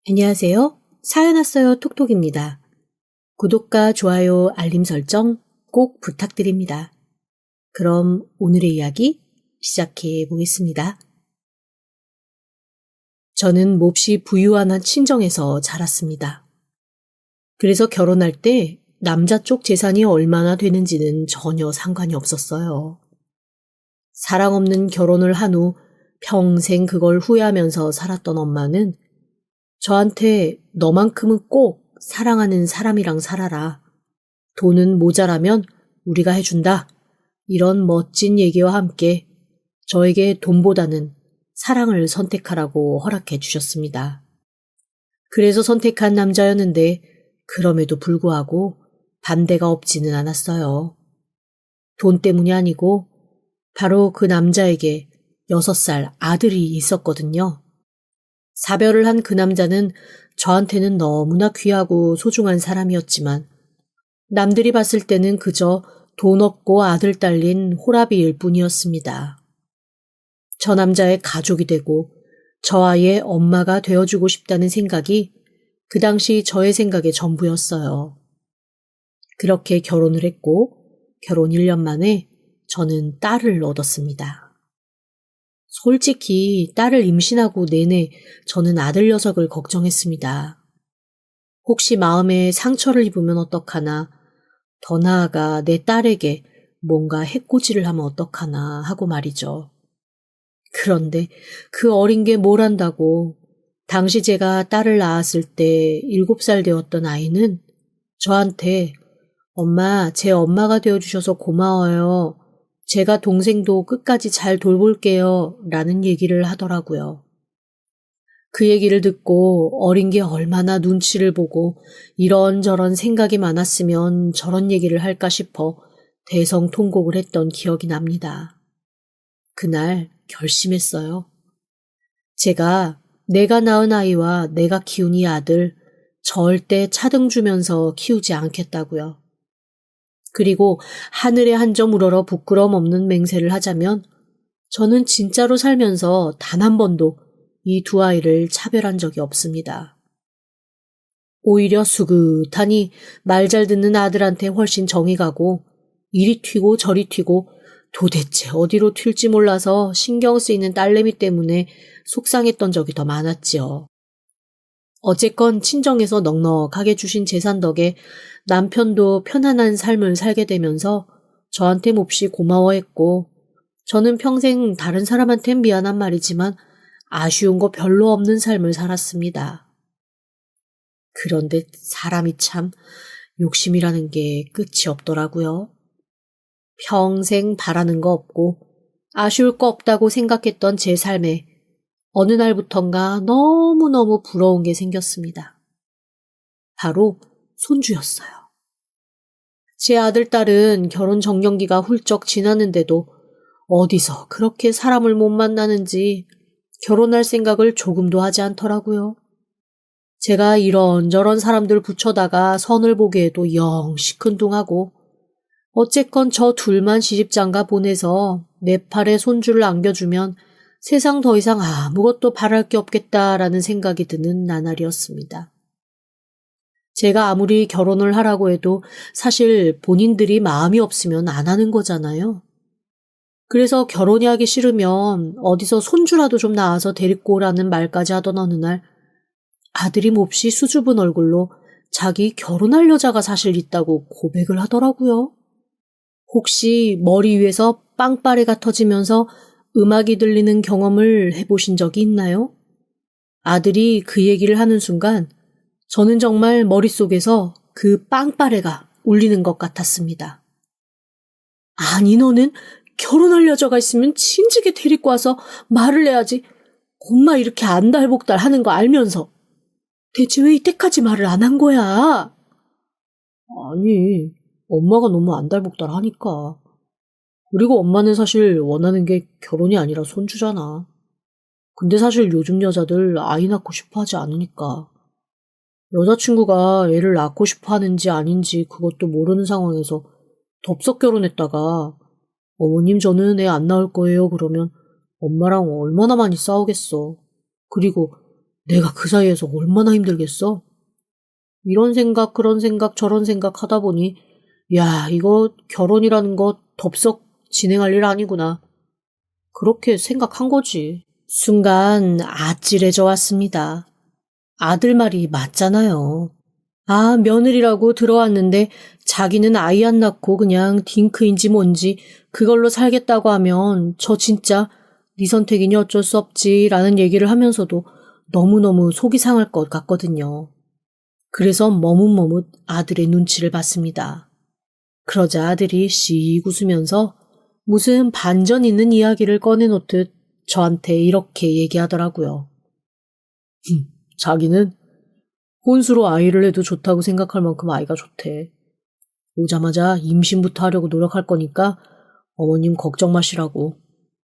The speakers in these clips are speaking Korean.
안녕하세요. 사연 왔어요 톡톡입니다. 구독과 좋아요, 알림 설정 꼭 부탁드립니다. 그럼 오늘의 이야기 시작해 보겠습니다. 저는 몹시 부유한 한 친정에서 자랐습니다. 그래서 결혼할 때 남자 쪽 재산이 얼마나 되는지는 전혀 상관이 없었어요. 사랑 없는 결혼을 한 후 평생 그걸 후회하면서 살았던 엄마는 저한테 너만큼은 꼭 사랑하는 사람이랑 살아라. 돈은 모자라면 우리가 해준다. 이런 멋진 얘기와 함께 저에게 돈보다는 사랑을 선택하라고 허락해 주셨습니다. 그래서 선택한 남자였는데 그럼에도 불구하고 반대가 없지는 않았어요. 돈 때문이 아니고 바로 그 남자에게 6살 아들이 있었거든요. 사별을 한 그 남자는 저한테는 너무나 귀하고 소중한 사람이었지만 남들이 봤을 때는 그저 돈 없고 아들 딸린 호라비일 뿐이었습니다. 저 남자의 가족이 되고 저 아이의 엄마가 되어주고 싶다는 생각이 그 당시 저의 생각의 전부였어요. 그렇게 결혼을 했고 결혼 1년 만에 저는 딸을 얻었습니다. 솔직히 딸을 임신하고 내내 저는 아들 녀석을 걱정했습니다. 혹시 마음에 상처를 입으면 어떡하나, 더 나아가 내 딸에게 뭔가 해코지를 하면 어떡하나 하고 말이죠. 그런데 그 어린 게 뭘 안다고, 당시 제가 딸을 낳았을 때 7살 되었던 아이는 저한테 엄마, 제 엄마가 되어주셔서 고마워요. 제가 동생도 끝까지 잘 돌볼게요. 라는 얘기를 하더라고요. 그 얘기를 듣고 어린 게 얼마나 눈치를 보고 이런저런 생각이 많았으면 저런 얘기를 할까 싶어 대성통곡을 했던 기억이 납니다. 그날 결심했어요. 제가 내가 낳은 아이와 내가 키운 이 아들 절대 차등 주면서 키우지 않겠다고요. 그리고 하늘에 한 점 우러러 부끄럼 없는 맹세를 하자면 저는 진짜로 살면서 단 한 번도 이 두 아이를 차별한 적이 없습니다. 오히려 수긋하니 말 잘 듣는 아들한테 훨씬 정이 가고 이리 튀고 저리 튀고 도대체 어디로 튈지 몰라서 신경 쓰이는 딸내미 때문에 속상했던 적이 더 많았지요. 어쨌건 친정에서 넉넉하게 주신 재산 덕에 남편도 편안한 삶을 살게 되면서 저한테 몹시 고마워했고 저는 평생 다른 사람한텐 미안한 말이지만 아쉬운 거 별로 없는 삶을 살았습니다. 그런데 사람이 참 욕심이라는 게 끝이 없더라고요. 평생 바라는 거 없고 아쉬울 거 없다고 생각했던 제 삶에 어느 날부턴가 너무너무 부러운 게 생겼습니다. 바로 손주였어요. 제 아들, 딸은 결혼 정년기가 훌쩍 지났는데도 어디서 그렇게 사람을 못 만나는지 결혼할 생각을 조금도 하지 않더라고요. 제가 이런저런 사람들 붙여다가 선을 보게 해도 영 시큰둥하고 어쨌건 저 둘만 시집장가 보내서 내 팔에 손주를 안겨주면 세상 더 이상 아무것도 바랄 게 없겠다라는 생각이 드는 나날이었습니다. 제가 아무리 결혼을 하라고 해도 사실 본인들이 마음이 없으면 안 하는 거잖아요. 그래서 결혼이 하기 싫으면 어디서 손주라도 좀 낳아서 데리고 오라는 말까지 하던 어느 날 아들이 몹시 수줍은 얼굴로 자기 결혼할 여자가 사실 있다고 고백을 하더라고요. 혹시 머리 위에서 빵빠레가 터지면서 음악이 들리는 경험을 해보신 적이 있나요? 아들이 그 얘기를 하는 순간 저는 정말 머릿속에서 그 빵빠레가 울리는 것 같았습니다. 아니 너는 결혼할 여자가 있으면 진즉에 데리고 와서 말을 해야지. 엄마 이렇게 안달복달 하는 거 알면서 대체 왜 이때까지 말을 안 한 거야? 아니 엄마가 너무 안달복달 하니까. 그리고 엄마는 사실 원하는 게 결혼이 아니라 손주잖아. 근데 사실 요즘 여자들 아이 낳고 싶어 하지 않으니까. 여자친구가 애를 낳고 싶어 하는지 아닌지 그것도 모르는 상황에서 덥석 결혼했다가 어머님 저는 애 안 낳을 거예요 그러면 엄마랑 얼마나 많이 싸우겠어. 그리고 내가 그 사이에서 얼마나 힘들겠어? 이런 생각, 그런 생각, 저런 생각 하다 보니, 야, 이거 결혼이라는 거 덥석 진행할 일 아니구나. 그렇게 생각한 거지. 순간 아찔해져 왔습니다. 아들 말이 맞잖아요. 아, 며느리라고 들어왔는데 자기는 아이 안 낳고 그냥 딩크인지 뭔지 그걸로 살겠다고 하면 저 진짜 네 선택이니 어쩔 수 없지 라는 얘기를 하면서도 너무너무 속이 상할 것 같거든요. 그래서 머뭇머뭇 아들의 눈치를 봤습니다. 그러자 아들이 씩 웃으면서 무슨 반전 있는 이야기를 꺼내놓듯 저한테 이렇게 얘기하더라고요. 자기는 혼수로 아이를 해도 좋다고 생각할 만큼 아이가 좋대. 오자마자 임신부터 하려고 노력할 거니까 어머님 걱정 마시라고.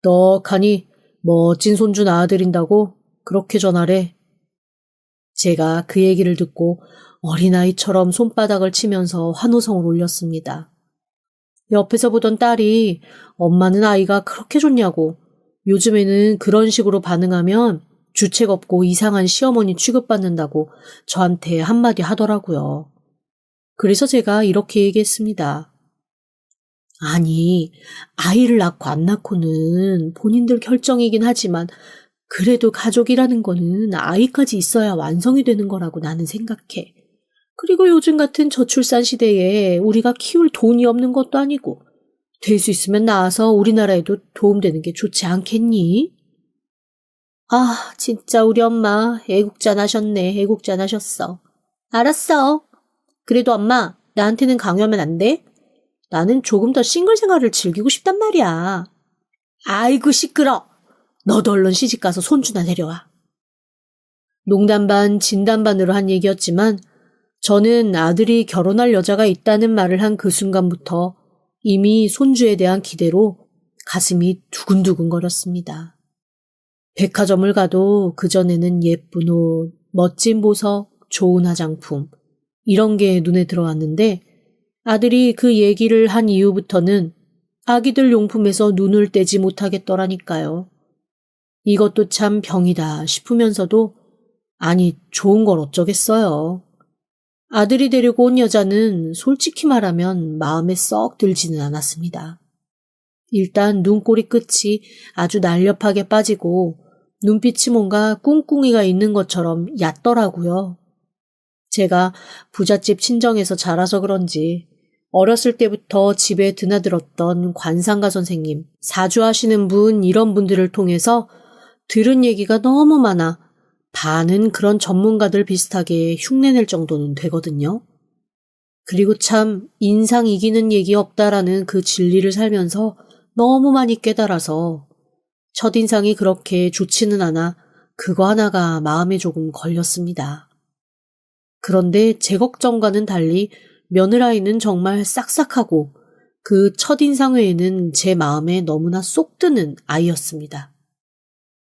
떡하니 멋진 손주 낳아드린다고 그렇게 전하래. 제가 그 얘기를 듣고 어린아이처럼 손바닥을 치면서 환호성을 올렸습니다. 옆에서 보던 딸이 엄마는 아이가 그렇게 좋냐고 요즘에는 그런 식으로 반응하면 주책 없고 이상한 시어머니 취급받는다고 저한테 한마디 하더라고요. 그래서 제가 이렇게 얘기했습니다. 아니, 아이를 낳고 안 낳고는 본인들 결정이긴 하지만 그래도 가족이라는 거는 아이까지 있어야 완성이 되는 거라고 나는 생각해. 그리고 요즘 같은 저출산 시대에 우리가 키울 돈이 없는 것도 아니고 될 수 있으면 낳아서 우리나라에도 도움되는 게 좋지 않겠니? 아, 진짜 우리 엄마 애국자 나셨네. 애국자 나셨어. 알았어. 그래도 엄마, 나한테는 강요하면 안 돼? 나는 조금 더 싱글 생활을 즐기고 싶단 말이야. 아이고 시끄러. 너도 얼른 시집가서 손주나 데려와. 농담 반 진담 반으로 한 얘기였지만 저는 아들이 결혼할 여자가 있다는 말을 한 그 순간부터 이미 손주에 대한 기대로 가슴이 두근두근거렸습니다. 백화점을 가도 그전에는 예쁜 옷, 멋진 보석, 좋은 화장품 이런 게 눈에 들어왔는데 아들이 그 얘기를 한 이후부터는 아기들 용품에서 눈을 떼지 못하겠더라니까요. 이것도 참 병이다 싶으면서도 아니 좋은 걸 어쩌겠어요. 아들이 데리고 온 여자는 솔직히 말하면 마음에 썩 들지는 않았습니다. 일단 눈꼬리 끝이 아주 날렵하게 빠지고 눈빛이 뭔가 꿍꿍이가 있는 것처럼 얕더라고요. 제가 부잣집 친정에서 자라서 그런지 어렸을 때부터 집에 드나들었던 관상가 선생님, 사주하시는 분 이런 분들을 통해서 들은 얘기가 너무 많아 반은 그런 전문가들 비슷하게 흉내낼 정도는 되거든요. 그리고 참 인상 이기는 얘기 없다라는 그 진리를 살면서 너무 많이 깨달아서 첫인상이 그렇게 좋지는 않아 그거 하나가 마음에 조금 걸렸습니다. 그런데 제 걱정과는 달리 며느라이는 정말 싹싹하고 그 첫인상 외에는 제 마음에 너무나 쏙 드는 아이였습니다.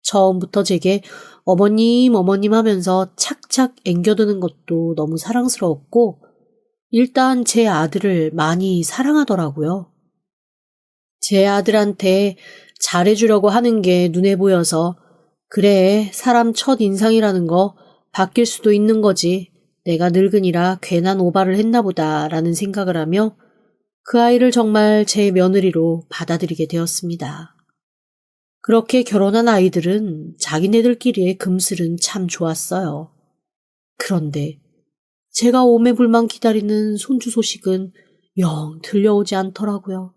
처음부터 제게 어머님, 어머님 하면서 착착 앵겨드는 것도 너무 사랑스러웠고 일단 제 아들을 많이 사랑하더라고요. 제 아들한테 잘해주려고 하는 게 눈에 보여서 그래, 사람 첫인상이라는 거 바뀔 수도 있는 거지. 내가 늙은이라 괜한 오바를 했나 보다 라는 생각을 하며 그 아이를 정말 제 며느리로 받아들이게 되었습니다. 그렇게 결혼한 아이들은 자기네들끼리의 금슬은 참 좋았어요. 그런데 제가 오매불망 기다리는 손주 소식은 영 들려오지 않더라고요.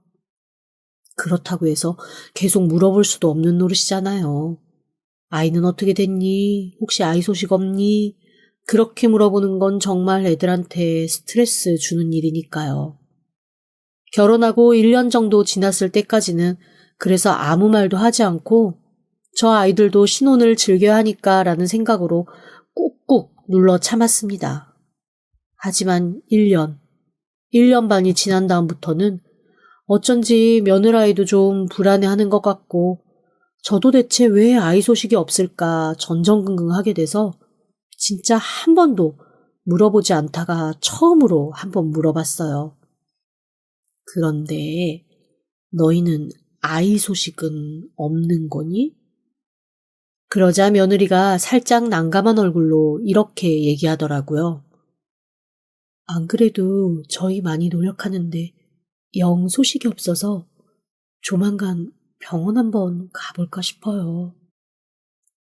그렇다고 해서 계속 물어볼 수도 없는 노릇이잖아요. 아이는 어떻게 됐니? 혹시 아이 소식 없니? 그렇게 물어보는 건 정말 애들한테 스트레스 주는 일이니까요. 결혼하고 1년 정도 지났을 때까지는 그래서 아무 말도 하지 않고 저 아이들도 신혼을 즐겨야 하니까라는 생각으로 꾹꾹 눌러 참았습니다. 하지만 1년 반이 지난 다음부터는 어쩐지 며느라이도 좀 불안해하는 것 같고 저도 대체 왜 아이 소식이 없을까 전전긍긍하게 돼서 진짜 한 번도 물어보지 않다가 처음으로 한 번 물어봤어요. 그런데 너희는 아이 소식은 없는 거니? 그러자 며느리가 살짝 난감한 얼굴로 이렇게 얘기하더라고요. 안 그래도 저희 많이 노력하는데 영 소식이 없어서 조만간 병원 한번 가볼까 싶어요.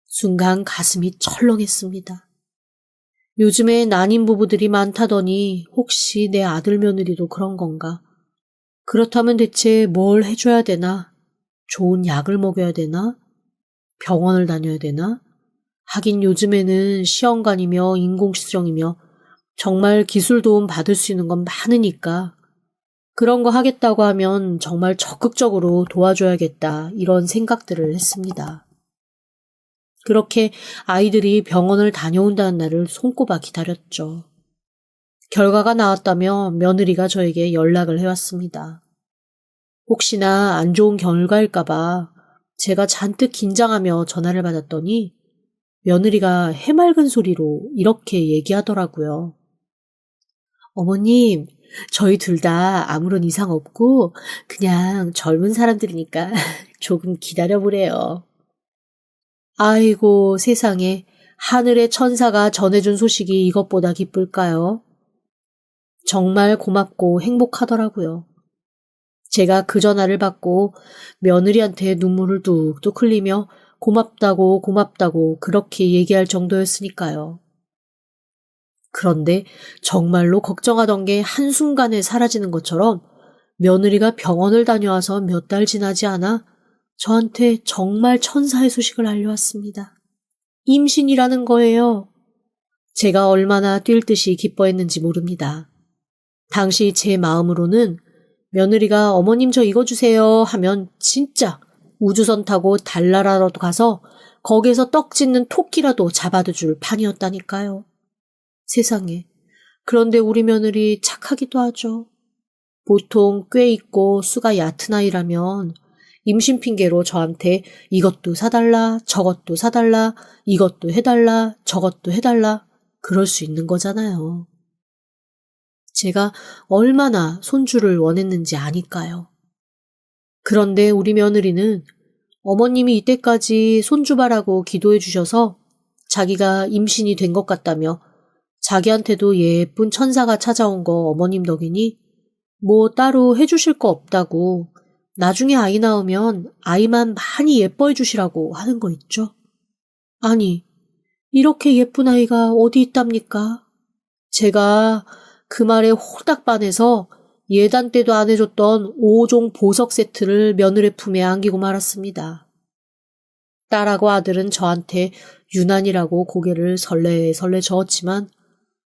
순간 가슴이 철렁했습니다. 요즘에 난임 부부들이 많다더니 혹시 내 아들 며느리도 그런 건가? 그렇다면 대체 뭘 해줘야 되나? 좋은 약을 먹여야 되나? 병원을 다녀야 되나? 하긴 요즘에는 시험관이며 인공수정이며 정말 기술 도움 받을 수 있는 건 많으니까 그런 거 하겠다고 하면 정말 적극적으로 도와줘야겠다 이런 생각들을 했습니다. 그렇게 아이들이 병원을 다녀온다는 날을 손꼽아 기다렸죠. 결과가 나왔다며 며느리가 저에게 연락을 해왔습니다. 혹시나 안 좋은 결과일까봐 제가 잔뜩 긴장하며 전화를 받았더니 며느리가 해맑은 소리로 이렇게 얘기하더라고요. 어머님, 저희 둘 다 아무런 이상 없고 그냥 젊은 사람들이니까 조금 기다려보래요. 아이고 세상에 하늘의 천사가 전해준 소식이 이것보다 기쁠까요? 정말 고맙고 행복하더라고요. 제가 그 전화를 받고 며느리한테 눈물을 뚝뚝 흘리며 고맙다고 고맙다고 그렇게 얘기할 정도였으니까요. 그런데 정말로 걱정하던 게 한순간에 사라지는 것처럼 며느리가 병원을 다녀와서 몇 달 지나지 않아 저한테 정말 천사의 소식을 알려왔습니다. 임신이라는 거예요. 제가 얼마나 뛸 듯이 기뻐했는지 모릅니다. 당시 제 마음으로는 며느리가 어머님 저 이거 주세요 하면 진짜 우주선 타고 달나라라도 가서 거기에서 떡 짓는 토끼라도 잡아다 줄 판이었다니까요. 세상에. 그런데 우리 며느리 착하기도 하죠. 보통 꽤 있고 수가 얕은 아이라면 임신 핑계로 저한테 이것도 사달라, 저것도 사달라, 이것도 해달라, 저것도 해달라 그럴 수 있는 거잖아요. 제가 얼마나 손주를 원했는지 아니까요. 그런데 우리 며느리는 어머님이 이때까지 손주바라고 기도해 주셔서 자기가 임신이 된 것 같다며 자기한테도 예쁜 천사가 찾아온 거 어머님 덕이니 뭐 따로 해주실 거 없다고 나중에 아이 나오면 아이만 많이 예뻐해 주시라고 하는 거 있죠. 아니, 이렇게 예쁜 아이가 어디 있답니까? 제가 그 말에 홀딱 반해서 예단 때도 안 해줬던 5종 보석 세트를 며느리 품에 안기고 말았습니다. 딸하고 아들은 저한테 유난이라고 고개를 설레설레 저었지만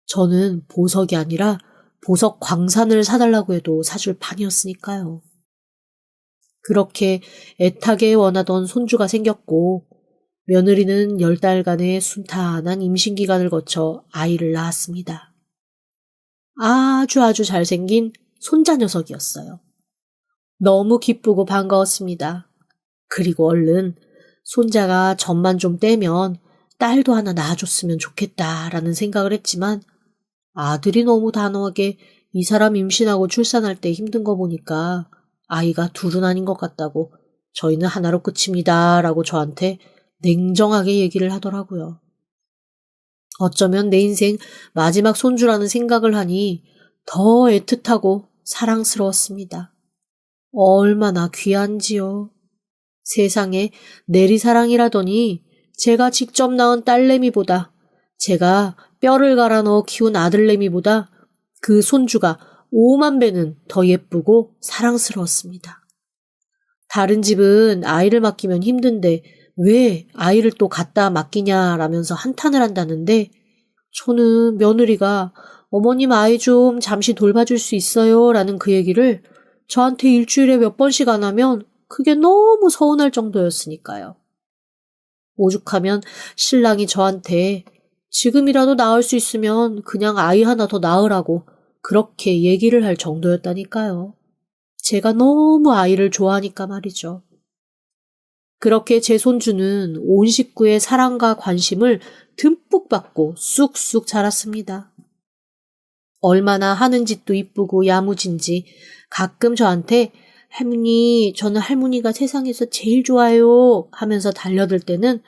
저는 보석이 아니라 보석 광산을 사달라고 해도 사줄 판이었으니까요. 그렇게 애타게 원하던 손주가 생겼고 며느리는 10달간의 순탄한 임신기간을 거쳐 아이를 낳았습니다. 아주 잘생긴 손자 녀석이었어요. 너무 기쁘고 반가웠습니다. 그리고 얼른 손자가 젖만 좀 떼면 딸도 하나 낳아줬으면 좋겠다라는 생각을 했지만 아들이 너무 단호하게 이 사람 임신하고 출산할 때 힘든 거 보니까 아이가 둘은 아닌 것 같다고 저희는 하나로 끝입니다 라고 저한테 냉정하게 얘기를 하더라고요. 어쩌면 내 인생 마지막 손주라는 생각을 하니 더 애틋하고 사랑스러웠습니다. 얼마나 귀한지요. 세상에 내리사랑이라더니 제가 직접 낳은 딸내미보다 제가 뼈를 갈아 넣어 키운 아들내미보다 그 손주가 5만 배는 더 예쁘고 사랑스러웠습니다. 다른 집은 아이를 맡기면 힘든데 왜 아이를 또 갖다 맡기냐라면서 한탄을 한다는데 저는 며느리가 어머님 아이 좀 잠시 돌봐줄 수 있어요 라는 그 얘기를 저한테 일주일에 몇 번씩 안 하면 그게 너무 서운할 정도였으니까요. 오죽하면 신랑이 저한테 지금이라도 낳을 수 있으면 그냥 아이 하나 더 낳으라고 그렇게 얘기를 할 정도였다니까요. 제가 너무 아이를 좋아하니까 말이죠. 그렇게 제 손주는 온 식구의 사랑과 관심을 듬뿍 받고 쑥쑥 자랐습니다. 얼마나 하는 짓도 이쁘고 야무진지 가끔 저한테 할머니, 저는 할머니가 세상에서 제일 좋아요 하면서 달려들 때는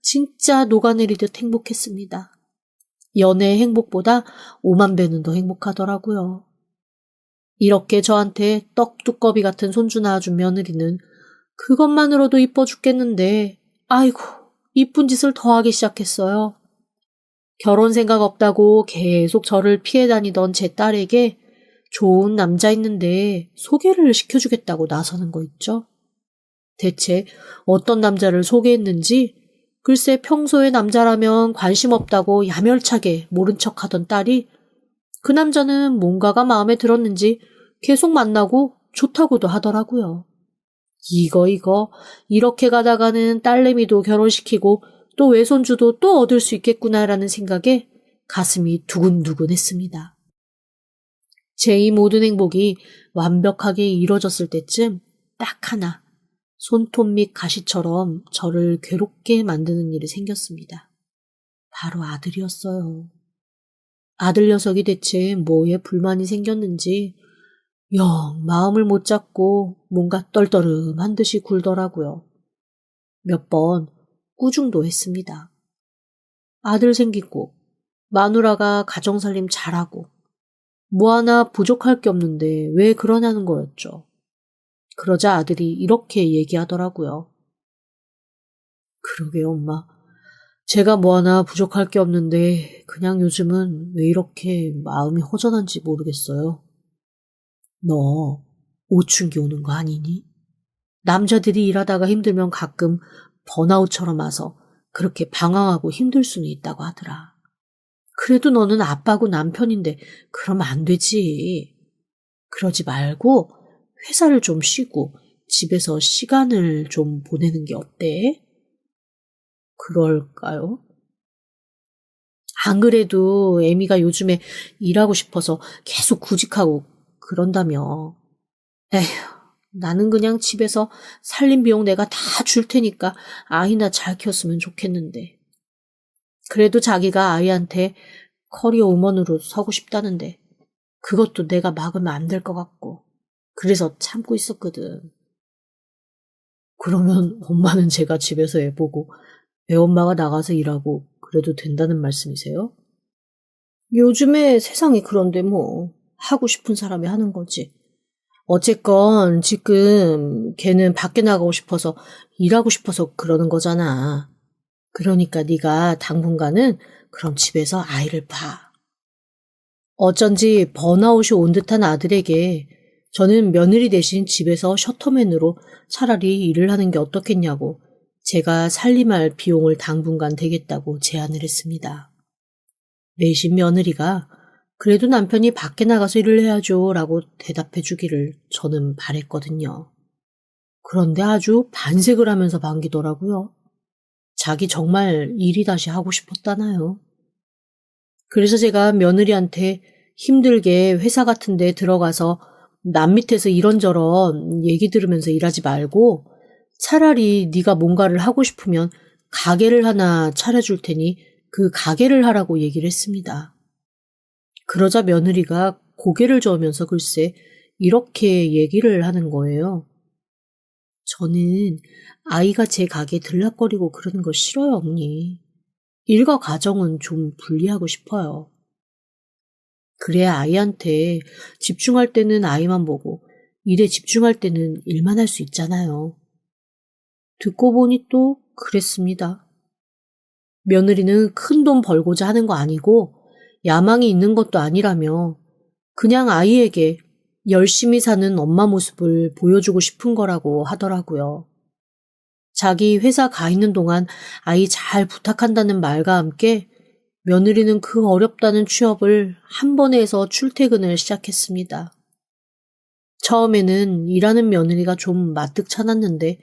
진짜 녹아내리듯 행복했습니다. 연애의 행복보다 5만 배는 더 행복하더라고요. 이렇게 저한테 떡두꺼비 같은 손주 낳아준 며느리는 그것만으로도 이뻐 죽겠는데 아이고 이쁜 짓을 더 하기 시작했어요. 결혼 생각 없다고 계속 저를 피해 다니던 제 딸에게 좋은 남자 있는데 소개를 시켜주겠다고 나서는 거 있죠. 대체 어떤 남자를 소개했는지 글쎄 평소에 남자라면 관심 없다고 야멸차게 모른 척하던 딸이 그 남자는 뭔가가 마음에 들었는지 계속 만나고 좋다고도 하더라고요. 이거 이렇게 가다가는 딸내미도 결혼시키고 또 외손주도 또 얻을 수 있겠구나라는 생각에 가슴이 두근두근했습니다. 제 이 모든 행복이 완벽하게 이루어졌을 때쯤 딱 하나 손톱 및 가시처럼 저를 괴롭게 만드는 일이 생겼습니다. 바로 아들이었어요. 아들 녀석이 대체 뭐에 불만이 생겼는지 영 마음을 못 잡고 뭔가 떨떠름한 듯이 굴더라고요. 몇 번 꾸중도 했습니다. 아들 생기고 마누라가 가정살림 잘하고 뭐 하나 부족할 게 없는데 왜 그러냐는 거였죠. 그러자 아들이 이렇게 얘기하더라고요. 그러게요, 엄마. 제가 뭐 하나 부족할 게 없는데 그냥 요즘은 왜 이렇게 마음이 허전한지 모르겠어요. 너 오춘기 오는 거 아니니? 남자들이 일하다가 힘들면 가끔 번아웃처럼 와서 그렇게 방황하고 힘들 수는 있다고 하더라. 그래도 너는 아빠고 남편인데 그러면 안 되지. 그러지 말고 회사를 좀 쉬고 집에서 시간을 좀 보내는 게 어때? 그럴까요? 안 그래도 애미가 요즘에 일하고 싶어서 계속 구직하고 그런다며. 에휴, 나는 그냥 집에서 살림 비용 내가 다 줄 테니까 아이나 잘 키웠으면 좋겠는데. 그래도 자기가 아이한테 커리어 우먼으로 서고 싶다는데 그것도 내가 막으면 안 될 것 같고 그래서 참고 있었거든. 그러면 엄마는 제가 집에서 애 보고 애엄마가 나가서 일하고 그래도 된다는 말씀이세요? 요즘에 세상이 그런데 뭐 하고 싶은 사람이 하는 거지. 어쨌건 지금 걔는 밖에 나가고 싶어서 일하고 싶어서 그러는 거잖아. 그러니까 네가 당분간은 그럼 집에서 아이를 봐. 어쩐지 번아웃이 온 듯한 아들에게 저는 며느리 대신 집에서 셔터맨으로 차라리 일을 하는 게 어떻겠냐고 제가 살림할 비용을 당분간 대겠다고 제안을 했습니다. 내신 며느리가 그래도 남편이 밖에 나가서 일을 해야죠 라고 대답해 주기를 저는 바랬거든요. 그런데 아주 반색을 하면서 반기더라고요. 자기 정말 일이 다시 하고 싶었다나요? 그래서 제가 며느리한테 힘들게 회사 같은 데 들어가서 남 밑에서 이런저런 얘기 들으면서 일하지 말고 차라리 네가 뭔가를 하고 싶으면 가게를 하나 차려줄 테니 그 가게를 하라고 얘기를 했습니다. 그러자 며느리가 고개를 저으면서 글쎄 이렇게 얘기를 하는 거예요. 저는 아이가 제 가게에 들락거리고 그러는 거 싫어요, 언니. 일과 가정은 좀 분리하고 싶어요. 그래야 아이한테 집중할 때는 아이만 보고 일에 집중할 때는 일만 할 수 있잖아요. 듣고 보니 또 그랬습니다. 며느리는 큰 돈 벌고자 하는 거 아니고 야망이 있는 것도 아니라며 그냥 아이에게 열심히 사는 엄마 모습을 보여주고 싶은 거라고 하더라고요. 자기 회사 가 있는 동안 아이 잘 부탁한다는 말과 함께 며느리는 그 어렵다는 취업을 한 번에 해서 출퇴근을 시작했습니다. 처음에는 일하는 며느리가 좀 마뜩찮았는데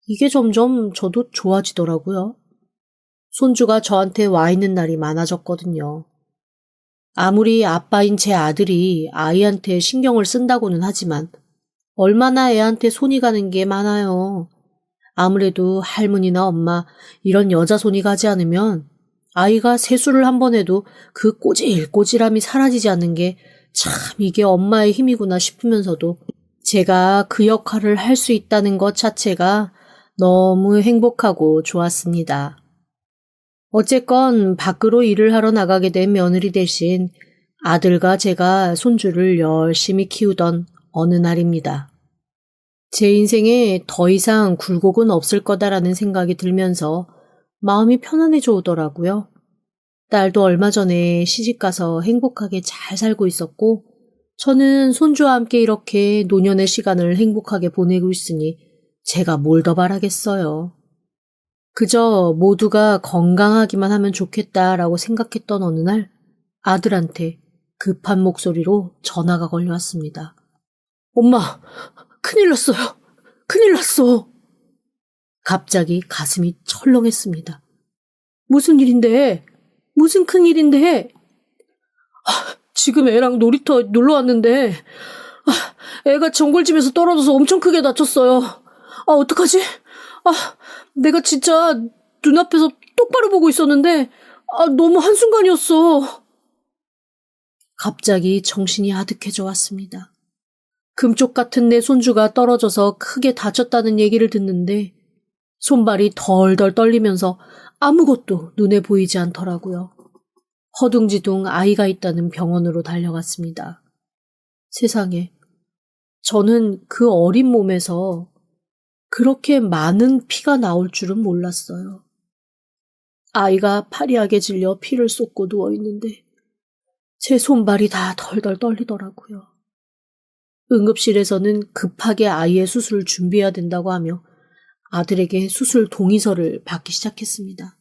이게 점점 저도 좋아지더라고요. 손주가 저한테 와 있는 날이 많아졌거든요. 아무리 아빠인 제 아들이 아이한테 신경을 쓴다고는 하지만 얼마나 애한테 손이 가는 게 많아요. 아무래도 할머니나 엄마 이런 여자 손이 가지 않으면 아이가 세수를 한 번 해도 그 꼬질꼬질함이 사라지지 않는 게 참 이게 엄마의 힘이구나 싶으면서도 제가 그 역할을 할 수 있다는 것 자체가 너무 행복하고 좋았습니다. 어쨌건 밖으로 일을 하러 나가게 된 며느리 대신 아들과 제가 손주를 열심히 키우던 어느 날입니다. 제 인생에 더 이상 굴곡은 없을 거다라는 생각이 들면서 마음이 편안해져 오더라고요. 딸도 얼마 전에 시집가서 행복하게 잘 살고 있었고 저는 손주와 함께 이렇게 노년의 시간을 행복하게 보내고 있으니 제가 뭘 더 바라겠어요. 그저 모두가 건강하기만 하면 좋겠다라고 생각했던 어느 날 아들한테 급한 목소리로 전화가 걸려왔습니다. 엄마, 큰일 났어요. 큰일 났어. 갑자기 가슴이 철렁했습니다. 무슨 일인데? 무슨 큰일인데? 지금 애랑 놀이터 놀러 왔는데 애가 정글짐에서 떨어져서 엄청 크게 다쳤어요. 어떡하지? 내가 진짜 눈앞에서 똑바로 보고 있었는데 너무 한순간이었어. 갑자기 정신이 아득해져 왔습니다. 금쪽 같은 내 손주가 떨어져서 크게 다쳤다는 얘기를 듣는데 손발이 덜덜 떨리면서 아무것도 눈에 보이지 않더라고요. 허둥지둥 아이가 있다는 병원으로 달려갔습니다. 세상에, 저는 그 어린 몸에서 그렇게 많은 피가 나올 줄은 몰랐어요. 아이가 파리하게 질려 피를 쏟고 누워있는데 제 손발이 다 덜덜 떨리더라고요. 응급실에서는 급하게 아이의 수술을 준비해야 된다고 하며 아들에게 수술 동의서를 받기 시작했습니다.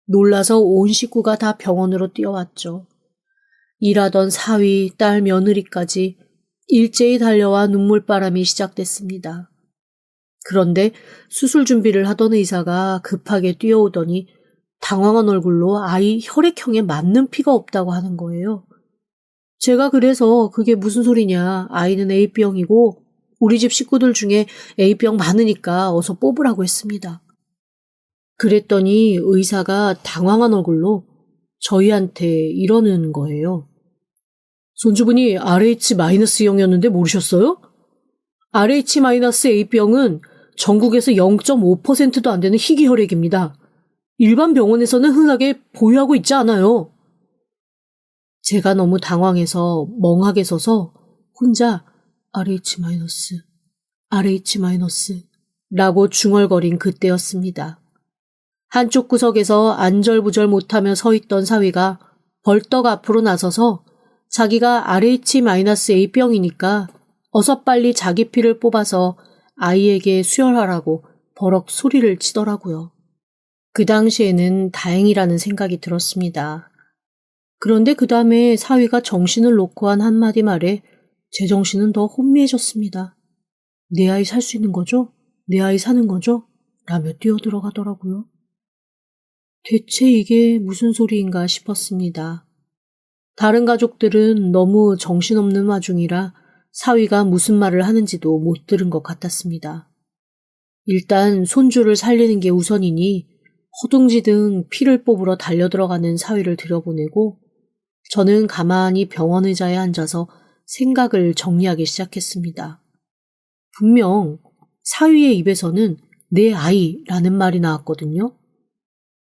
놀라서 온 식구가 다 병원으로 뛰어왔죠. 일하던 사위, 딸, 며느리까지 일제히 달려와 눈물바람이 시작됐습니다. 그런데 수술 준비를 하던 의사가 급하게 뛰어오더니 당황한 얼굴로 아이 혈액형에 맞는 피가 없다고 하는 거예요. 제가 그래서 그게 무슨 소리냐, 아이는 A병이고 우리 집 식구들 중에 A병 많으니까 어서 뽑으라고 했습니다. 그랬더니 의사가 당황한 얼굴로 저희한테 이러는 거예요. 손주분이 RH-Y형이었는데 모르셨어요? RH-A병은 전국에서 0.5%도 안 되는 희귀 혈액입니다. 일반 병원에서는 흔하게 보유하고 있지 않아요. 제가 너무 당황해서 멍하게 서서 혼자 RH- 라고 중얼거린 그때였습니다. 한쪽 구석에서 안절부절 못하며 서 있던 사위가 벌떡 앞으로 나서서 자기가 RH-A병이니까 어서 빨리 자기 피를 뽑아서 아이에게 수혈하라고 버럭 소리를 치더라고요. 그 당시에는 다행이라는 생각이 들었습니다. 그런데 그 다음에 사위가 정신을 놓고 한 한마디 말에 제 정신은 더 혼미해졌습니다. 내 아이 살 수 있는 거죠? 내 아이 사는 거죠? 라며 뛰어들어가더라고요. 대체 이게 무슨 소리인가 싶었습니다. 다른 가족들은 너무 정신없는 와중이라 사위가 무슨 말을 하는지도 못 들은 것 같았습니다. 일단 손주를 살리는 게 우선이니 허둥지둥 피를 뽑으러 달려들어가는 사위를 들여보내고 저는 가만히 병원 의자에 앉아서 생각을 정리하기 시작했습니다. 분명 사위의 입에서는 내 아이라는 말이 나왔거든요.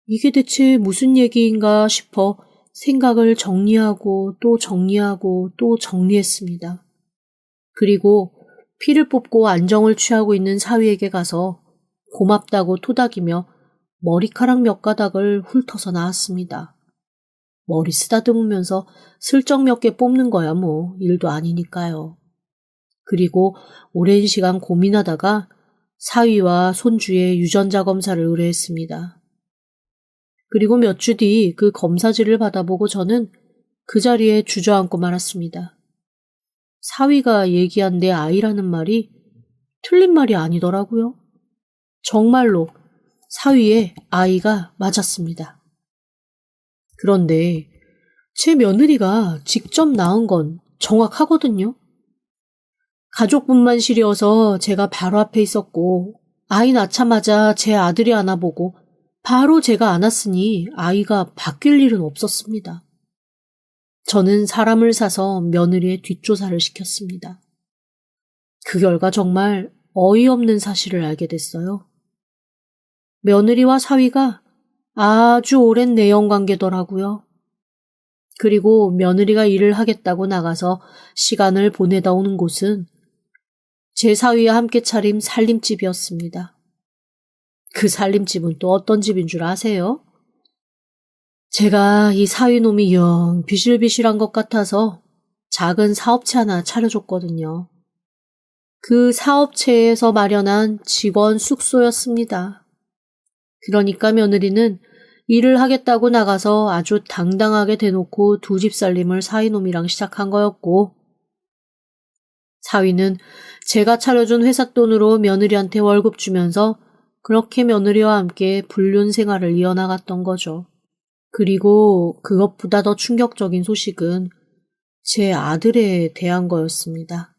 이게 대체 무슨 얘기인가 싶어 생각을 정리하고 또 정리하고 또 정리했습니다. 그리고 피를 뽑고 안정을 취하고 있는 사위에게 가서 고맙다고 토닥이며 머리카락 몇 가닥을 훑어서 나왔습니다. 머리 쓰다듬으면서 슬쩍 몇 개 뽑는 거야 뭐 일도 아니니까요. 그리고 오랜 시간 고민하다가 사위와 손주의 유전자 검사를 의뢰했습니다. 그리고 몇 주 뒤 그 검사지를 받아보고 저는 그 자리에 주저앉고 말았습니다. 사위가 얘기한 내 아이라는 말이 틀린 말이 아니더라고요. 정말로 사위의 아이가 맞았습니다. 그런데 제 며느리가 직접 낳은 건 정확하거든요. 가족분만 시려서 제가 바로 앞에 있었고 아이 낳자마자 제 아들이 안아보고 바로 제가 안았으니 아이가 바뀔 일은 없었습니다. 저는 사람을 사서 며느리의 뒷조사를 시켰습니다. 그 결과 정말 어이없는 사실을 알게 됐어요. 며느리와 사위가 아주 오랜 내연 관계더라고요. 그리고 며느리가 일을 하겠다고 나가서 시간을 보내다 오는 곳은 제 사위와 함께 차린 살림집이었습니다. 그 살림집은 또 어떤 집인 줄 아세요? 제가 이 사위놈이 영 비실비실한 것 같아서 작은 사업체 하나 차려줬거든요. 그 사업체에서 마련한 직원 숙소였습니다. 그러니까 며느리는 일을 하겠다고 나가서 아주 당당하게 대놓고 두 집 살림을 사위놈이랑 시작한 거였고, 사위는 제가 차려준 회사 돈으로 며느리한테 월급 주면서 그렇게 며느리와 함께 불륜 생활을 이어나갔던 거죠. 그리고 그것보다 더 충격적인 소식은 제 아들에 대한 거였습니다.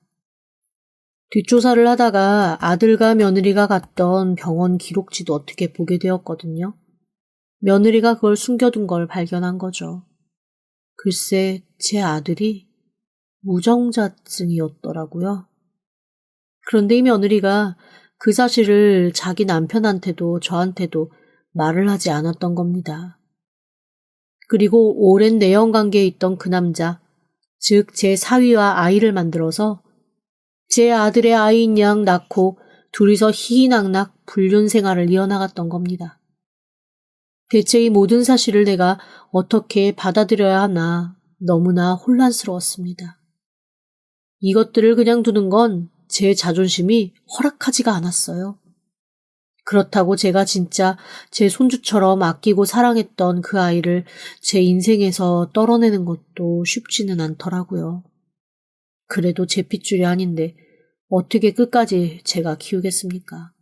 뒷조사를 하다가 아들과 며느리가 갔던 병원 기록지도 어떻게 보게 되었거든요. 며느리가 그걸 숨겨둔 걸 발견한 거죠. 글쎄, 제 아들이 무정자증이었더라고요. 그런데 이 며느리가 그 사실을 자기 남편한테도 저한테도 말을 하지 않았던 겁니다. 그리고 오랜 내연 관계에 있던 그 남자, 즉 제 사위와 아이를 만들어서 제 아들의 아이인 양 낳고 둘이서 희희낙낙 불륜 생활을 이어나갔던 겁니다. 대체 이 모든 사실을 내가 어떻게 받아들여야 하나 너무나 혼란스러웠습니다. 이것들을 그냥 두는 건 제 자존심이 허락하지가 않았어요. 그렇다고 제가 진짜 제 손주처럼 아끼고 사랑했던 그 아이를 제 인생에서 떨어내는 것도 쉽지는 않더라고요. 그래도 제 핏줄이 아닌데 어떻게 끝까지 제가 키우겠습니까?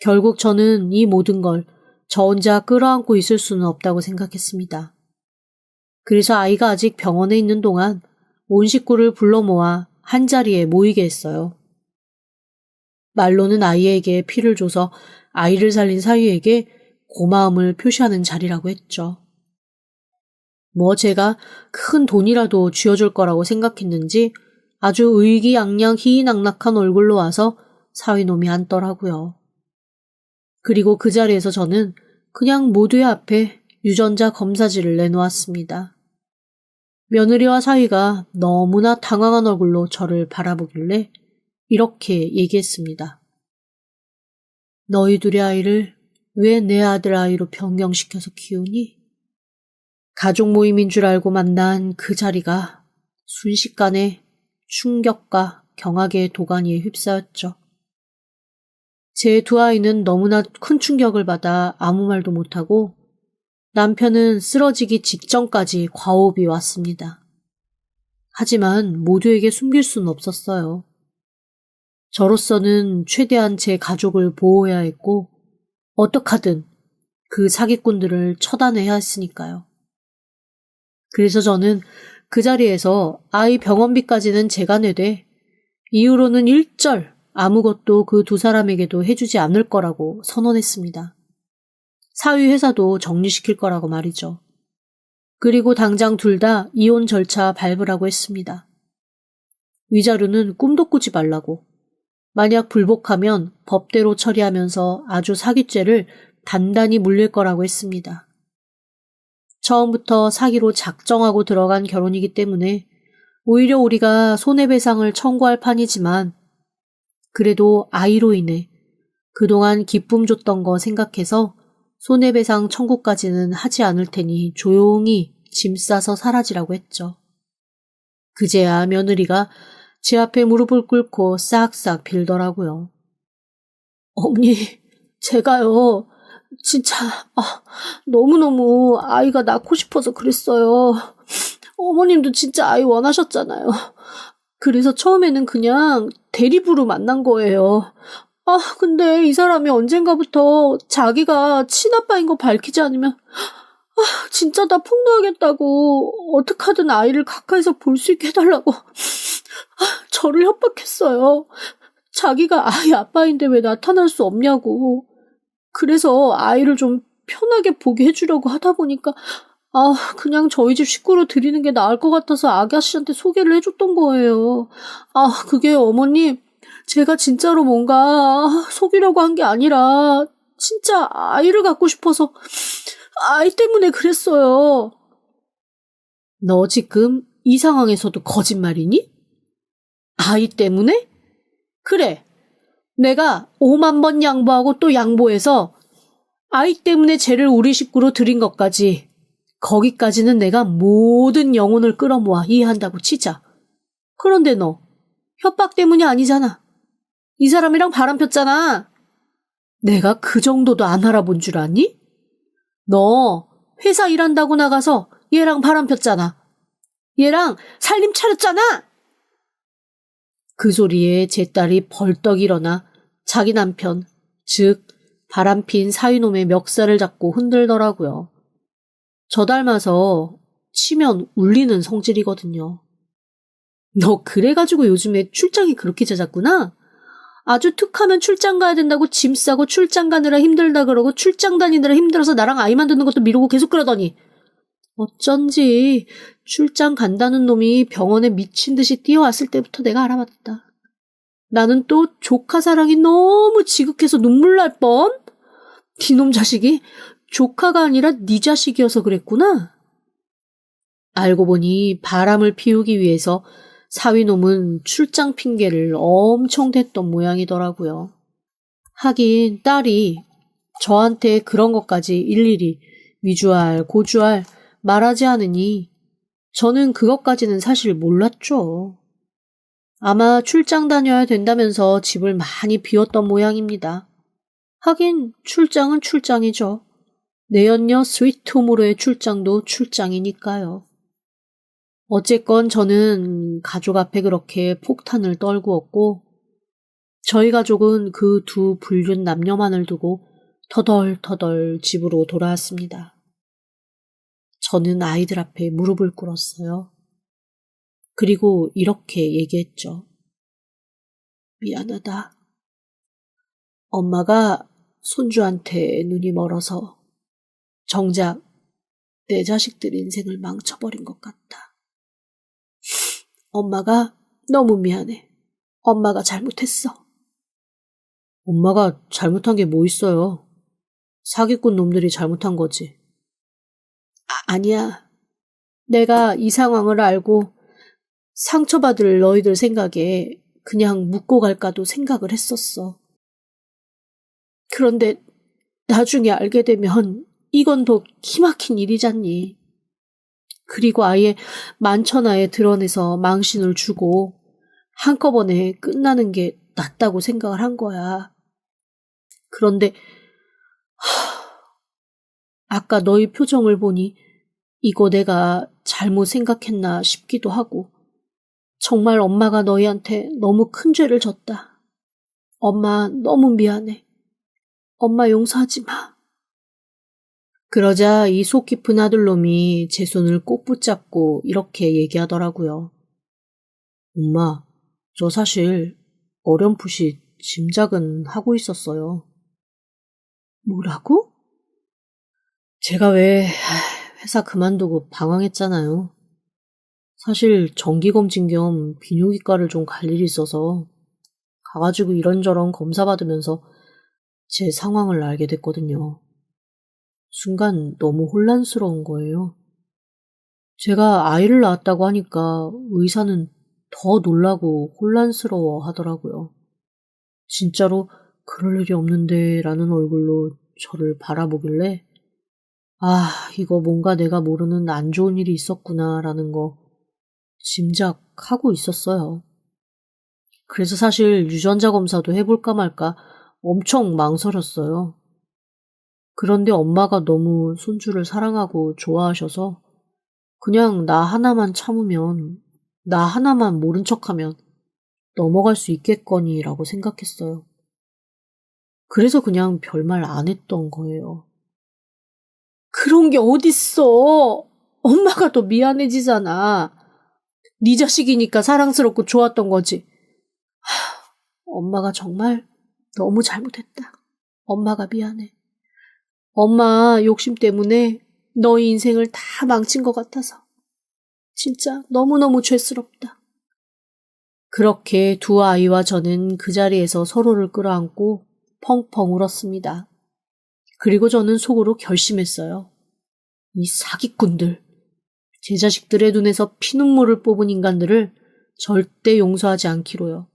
결국 저는 이 모든 걸 저 혼자 끌어안고 있을 수는 없다고 생각했습니다. 그래서 아이가 아직 병원에 있는 동안 온 식구를 불러 모아 한자리에 모이게 했어요. 말로는 아이에게 피를 줘서 아이를 살린 사위에게 고마움을 표시하는 자리라고 했죠. 제가 큰 돈이라도 쥐어줄 거라고 생각했는지 아주 의기양양 희희낙낙한 얼굴로 와서 사위놈이 앉더라고요. 그리고 그 자리에서 저는 그냥 모두의 앞에 유전자 검사지를 내놓았습니다. 며느리와 사위가 너무나 당황한 얼굴로 저를 바라보길래 이렇게 얘기했습니다. 너희 둘의 아이를 왜 내 아들 아이로 변경시켜서 키우니? 가족 모임인 줄 알고 만난 그 자리가 순식간에 충격과 경악의 도가니에 휩싸였죠. 제 두 아이는 너무나 큰 충격을 받아 아무 말도 못하고 남편은 쓰러지기 직전까지 과호흡이 왔습니다. 하지만 모두에게 숨길 수는 없었어요. 저로서는 최대한 제 가족을 보호해야 했고 어떡하든 그 사기꾼들을 처단해야 했으니까요. 그래서 저는 그 자리에서 아이 병원비까지는 제가 내되 이후로는 일절 아무것도 그 두 사람에게도 해주지 않을 거라고 선언했습니다. 사위 회사도 정리시킬 거라고 말이죠. 그리고 당장 둘 다 이혼 절차 밟으라고 했습니다. 위자료는 꿈도 꾸지 말라고. 만약 불복하면 법대로 처리하면서 아주 사기죄를 단단히 물릴 거라고 했습니다. 처음부터 사기로 작정하고 들어간 결혼이기 때문에 오히려 우리가 손해배상을 청구할 판이지만 그래도 아이로 인해 그동안 기쁨 줬던 거 생각해서 손해배상 청구까지는 하지 않을 테니 조용히 짐 싸서 사라지라고 했죠. 그제야 며느리가 제 앞에 무릎을 꿇고 싹싹 빌더라고요. 어머니, 제가요, 진짜 너무너무 아이가 낳고 싶어서 그랬어요. 어머님도 진짜 아이 원하셨잖아요. 그래서 처음에는 그냥 대리부로 만난 거예요. 근데 이 사람이 언젠가부터 자기가 친아빠인 거 밝히지 않으면 진짜 다 폭로하겠다고 어떡하든 아이를 가까이서 볼 수 있게 해달라고 저를 협박했어요. 자기가 아이 아빠인데 왜 나타날 수 없냐고. 그래서 아이를 좀 편하게 보게 해주려고 하다 보니까 그냥 저희 집 식구로 드리는 게 나을 것 같아서 아가씨한테 소개를 해줬던 거예요. 그게 어머니, 제가 진짜로 뭔가 속이려고 한 게 아니라 진짜 아이를 갖고 싶어서 아이 때문에 그랬어요. 너 지금 이 상황에서도 거짓말이니? 아이 때문에? 그래. 내가 5만 번 양보하고 또 양보해서 아이 때문에 쟤를 우리 식구로 들인 것까지, 거기까지는 내가 모든 영혼을 끌어모아 이해한다고 치자. 그런데 너 협박 때문이 아니잖아. 이 사람이랑 바람 폈잖아. 내가 그 정도도 안 알아본 줄 아니? 너 회사 일한다고 나가서 얘랑 바람 폈잖아. 얘랑 살림 차렸잖아. 그 소리에 제 딸이 벌떡 일어나 자기 남편, 즉 바람핀 사위놈의 멱살을 잡고 흔들더라고요. 저 닮아서 치면 울리는 성질이거든요. 너 그래가지고 요즘에 출장이 그렇게 잦았구나? 아주 툭하면 출장 가야 된다고 짐 싸고 출장 가느라 힘들다 그러고 출장 다니느라 힘들어서 나랑 아이 만드는 것도 미루고 계속 그러더니 어쩐지 출장 간다는 놈이 병원에 미친 듯이 뛰어왔을 때부터 내가 알아봤다. 나는 또 조카 사랑이 너무 지극해서 눈물 날 뻔? 니놈 자식이 조카가 아니라 네 자식이어서 그랬구나. 알고 보니 바람을 피우기 위해서 사위놈은 출장 핑계를 엄청 댔던 모양이더라고요. 하긴 딸이 저한테 그런 것까지 일일이 위주할 고주할 말하지 않으니 저는 그것까지는 사실 몰랐죠. 아마 출장 다녀야 된다면서 집을 많이 비웠던 모양입니다. 하긴 출장은 출장이죠. 내연녀 스위트홈으로의 출장도 출장이니까요. 어쨌건 저는 가족 앞에 그렇게 폭탄을 떨구었고 저희 가족은 그 두 불륜 남녀만을 두고 터덜터덜 집으로 돌아왔습니다. 저는 아이들 앞에 무릎을 꿇었어요. 그리고 이렇게 얘기했죠. 미안하다. 엄마가 손주한테 눈이 멀어서 정작 내 자식들 인생을 망쳐버린 것 같다. 엄마가 너무 미안해. 엄마가 잘못했어. 엄마가 잘못한 게 뭐 있어요? 사기꾼 놈들이 잘못한 거지. 아니야. 내가 이 상황을 알고 상처받을 너희들 생각에 그냥 묻고 갈까도 생각을 했었어. 그런데 나중에 알게 되면 이건 더 기막힌 일이잖니. 그리고 아예 만천하에 드러내서 망신을 주고 한꺼번에 끝나는 게 낫다고 생각을 한 거야. 그런데 아까 너희 표정을 보니 이거 내가 잘못 생각했나 싶기도 하고 정말 엄마가 너희한테 너무 큰 죄를 졌다. 엄마 너무 미안해. 엄마 용서하지 마. 그러자 이 속 깊은 아들놈이 제 손을 꼭 붙잡고 이렇게 얘기하더라고요. 엄마, 저 사실 어렴풋이 짐작은 하고 있었어요. 뭐라고? 제가 왜 회사 그만두고 방황했잖아요. 사실 정기검진 겸 비뇨기과를 좀 갈 일이 있어서 가가지고 이런저런 검사 받으면서 제 상황을 알게 됐거든요. 순간 너무 혼란스러운 거예요. 제가 아이를 낳았다고 하니까 의사는 더 놀라고 혼란스러워 하더라고요. 진짜로 그럴 일이 없는데 라는 얼굴로 저를 바라보길래 이거 뭔가 내가 모르는 안 좋은 일이 있었구나 라는 거 짐작하고 있었어요. 그래서 사실 유전자 검사도 해볼까 말까 엄청 망설였어요. 그런데 엄마가 너무 손주를 사랑하고 좋아하셔서 그냥 나 하나만 참으면, 나 하나만 모른 척하면 넘어갈 수 있겠거니라고 생각했어요. 그래서 그냥 별말 안 했던 거예요. 그런 게 어딨어. 엄마가 더 미안해지잖아. 네 자식이니까 사랑스럽고 좋았던 거지. 엄마가 정말 너무 잘못했다. 엄마가 미안해. 엄마 욕심 때문에 너희 인생을 다 망친 것 같아서 진짜 너무너무 죄스럽다. 그렇게 두 아이와 저는 그 자리에서 서로를 끌어안고 펑펑 울었습니다. 그리고 저는 속으로 결심했어요. 이 사기꾼들, 제 자식들의 눈에서 피눈물을 뽑은 인간들을 절대 용서하지 않기로요.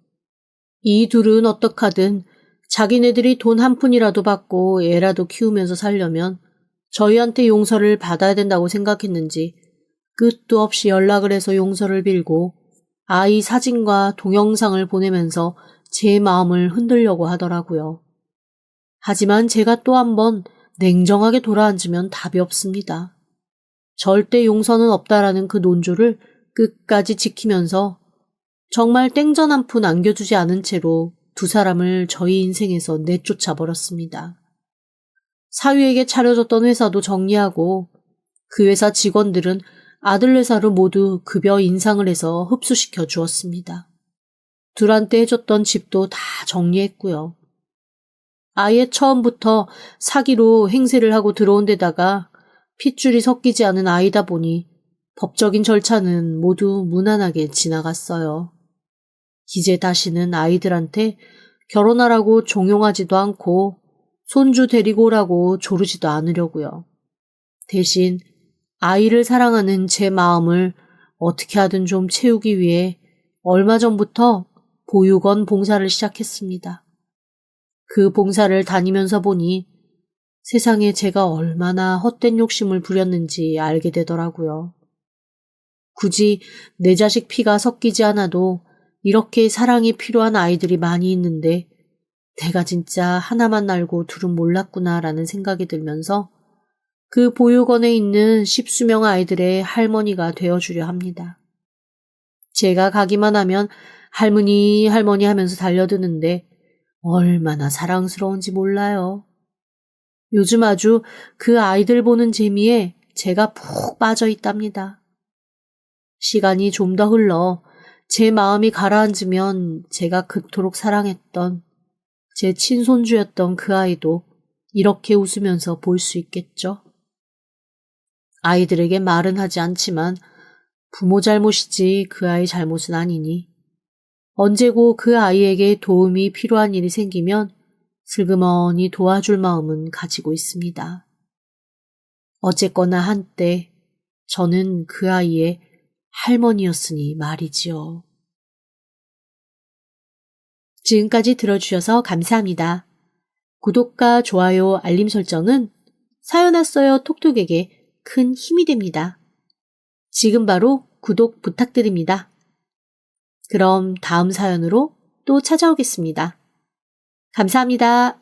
이 둘은 어떡하든 자기네들이 돈 한 푼이라도 받고 애라도 키우면서 살려면 저희한테 용서를 받아야 된다고 생각했는지 끝도 없이 연락을 해서 용서를 빌고 아이 사진과 동영상을 보내면서 제 마음을 흔들려고 하더라고요. 하지만 제가 또 한 번 냉정하게 돌아앉으면 답이 없습니다. 절대 용서는 없다라는 그 논조를 끝까지 지키면서 정말 땡전 한 푼 안겨주지 않은 채로 두 사람을 저희 인생에서 내쫓아 버렸습니다. 사위에게 차려줬던 회사도 정리하고 그 회사 직원들은 아들 회사로 모두 급여 인상을 해서 흡수시켜 주었습니다. 둘한테 해줬던 집도 다 정리했고요. 아예 처음부터 사기로 행세를 하고 들어온 데다가 핏줄이 섞이지 않은 아이다 보니 법적인 절차는 모두 무난하게 지나갔어요. 이제 다시는 아이들한테 결혼하라고 종용하지도 않고 손주 데리고 오라고 조르지도 않으려고요. 대신 아이를 사랑하는 제 마음을 어떻게 하든 좀 채우기 위해 얼마 전부터 보육원 봉사를 시작했습니다. 그 봉사를 다니면서 보니 세상에 제가 얼마나 헛된 욕심을 부렸는지 알게 되더라고요. 굳이 내 자식 피가 섞이지 않아도 이렇게 사랑이 필요한 아이들이 많이 있는데 내가 진짜 하나만 알고 둘은 몰랐구나라는 생각이 들면서 그 보육원에 있는 10수명 아이들의 할머니가 되어주려 합니다. 제가 가기만 하면 할머니 할머니 하면서 달려드는데 얼마나 사랑스러운지 몰라요. 요즘 아주 그 아이들 보는 재미에 제가 푹 빠져 있답니다. 시간이 좀 더 흘러 제 마음이 가라앉으면 제가 그토록 사랑했던 제 친손주였던 그 아이도 이렇게 웃으면서 볼 수 있겠죠. 아이들에게 말은 하지 않지만 부모 잘못이지 그 아이 잘못은 아니니 언제고 그 아이에게 도움이 필요한 일이 생기면 슬그머니 도와줄 마음은 가지고 있습니다. 어쨌거나 한때 저는 그 아이의 할머니였으니 말이지요. 지금까지 들어주셔서 감사합니다. 구독과 좋아요, 알림 설정은 사연 왔어요 톡톡에게 큰 힘이 됩니다. 지금 바로 구독 부탁드립니다. 그럼 다음 사연으로 또 찾아오겠습니다. 감사합니다.